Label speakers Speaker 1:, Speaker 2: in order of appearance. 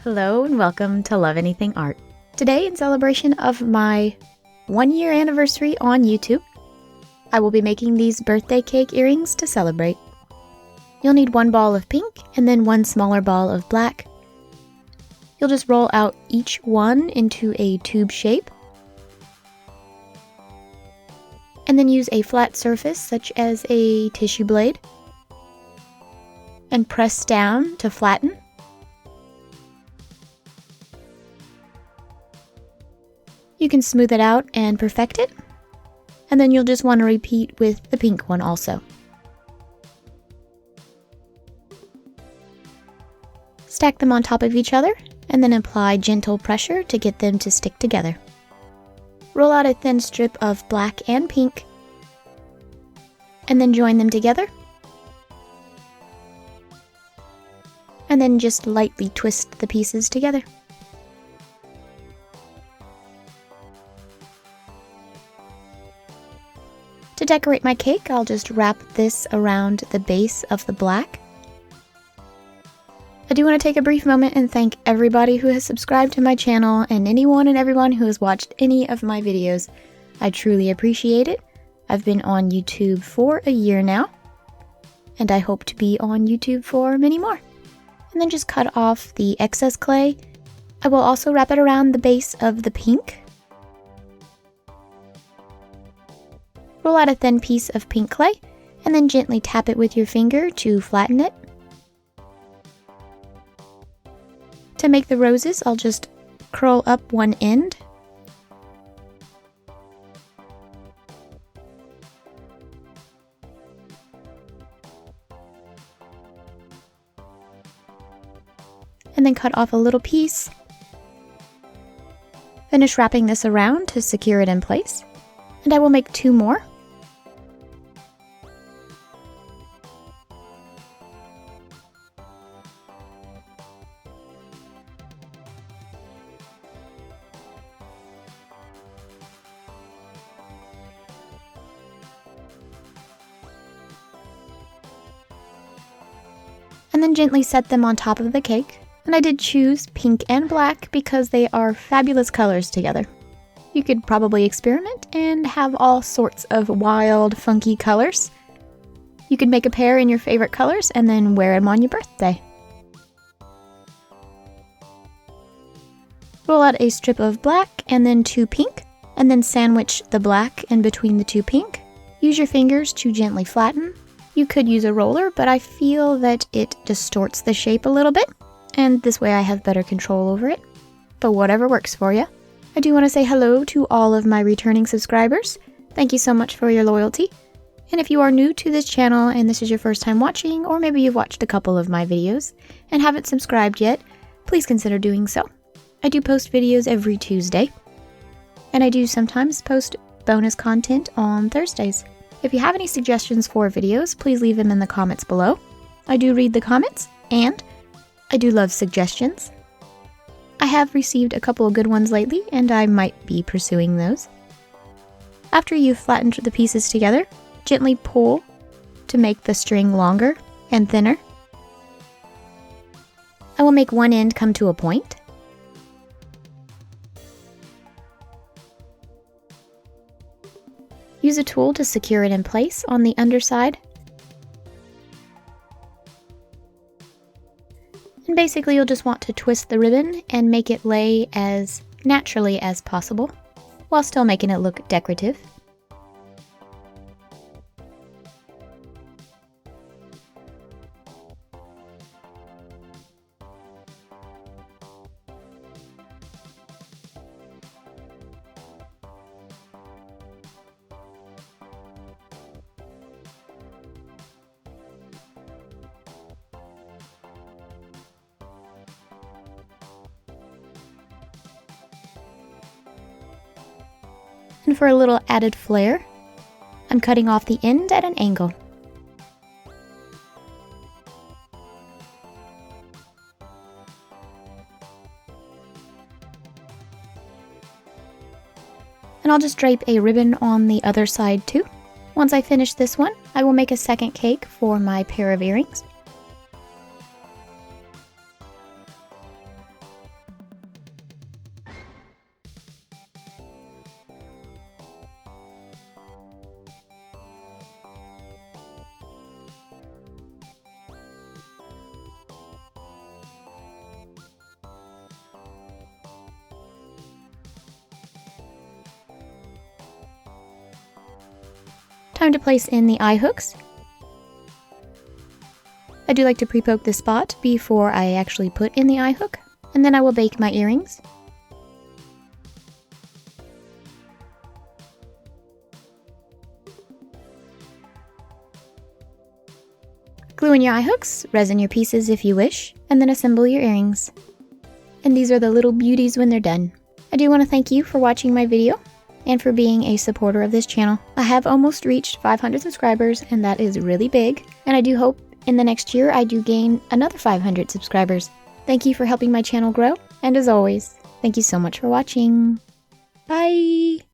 Speaker 1: Hello and welcome to Love Anything Art. Today, in celebration of my 1-year anniversary on YouTube, I will be making these birthday cake earrings to celebrate. You'll need one ball of pink and then one smaller ball of black. You'll just roll out each one into a tube shape, and then use a flat surface such as a tissue blade and press down to flatten. You can smooth it out and perfect it, and then you'll just want to repeat with the pink one also. Stack them on top of each other, and then apply gentle pressure to get them to stick together. Roll out a thin strip of black and pink, and then join them together. And then just lightly twist the pieces together. To decorate my cake, I'll just wrap this around the base of the black. I do want to take a brief moment and thank everybody who has subscribed to my channel and anyone and everyone who has watched any of my videos. I truly appreciate it. I've been on YouTube for a year now, and I hope to be on YouTube for many more. And then just cut off the excess clay. I will also wrap it around the base of the pink. Roll out a thin piece of pink clay, and then gently tap it with your finger to flatten it. To make the roses, I'll just curl up one end. And then cut off a little piece. Finish wrapping this around to secure it in place. And I will make 2 more. And then gently set them on top of the cake. And I did choose pink and black because they are fabulous colors together. You could probably experiment and have all sorts of wild, funky colors. You could make a pair in your favorite colors and then wear them on your birthday. Roll out a strip of black and then 2 pink, and then sandwich the black in between the 2 pink. Use your fingers to gently flatten. You could use a roller, but I feel that it distorts the shape a little bit, and this way I have better control over it. But whatever works for you. I do want to say hello to all of my returning subscribers. Thank you so much for your loyalty. And if you are new to this channel and this is your first time watching, or maybe you've watched a couple of my videos and haven't subscribed yet, please consider doing so. I do post videos every Tuesday, and I do sometimes post bonus content on Thursdays. If you have any suggestions for videos, please leave them in the comments below. I do read the comments, and I do love suggestions. I have received a couple of good ones lately, and I might be pursuing those. After you've flattened the pieces together, gently pull to make the string longer and thinner. I will make one end come to a point. Use a tool to secure it in place on the underside. And basically you'll just want to twist the ribbon and make it lay as naturally as possible, while still making it look decorative. And for a little added flair, I'm cutting off the end at an angle. And I'll just drape a ribbon on the other side too. Once I finish this one, I will make a second cake for my pair of earrings. Time to place in the eye hooks. I do like to pre-poke the spot before I actually put in the eye hook, and then I will bake my earrings. Glue in your eye hooks, resin your pieces if you wish, and then assemble your earrings. And these are the little beauties when they're done. I do want to thank you for watching my video and for being a supporter of this channel. I have almost reached 500 subscribers, and that is really big, and I do hope in the next year I do gain another 500 subscribers. Thank you for helping my channel grow, and as always, thank you so much for watching. Bye!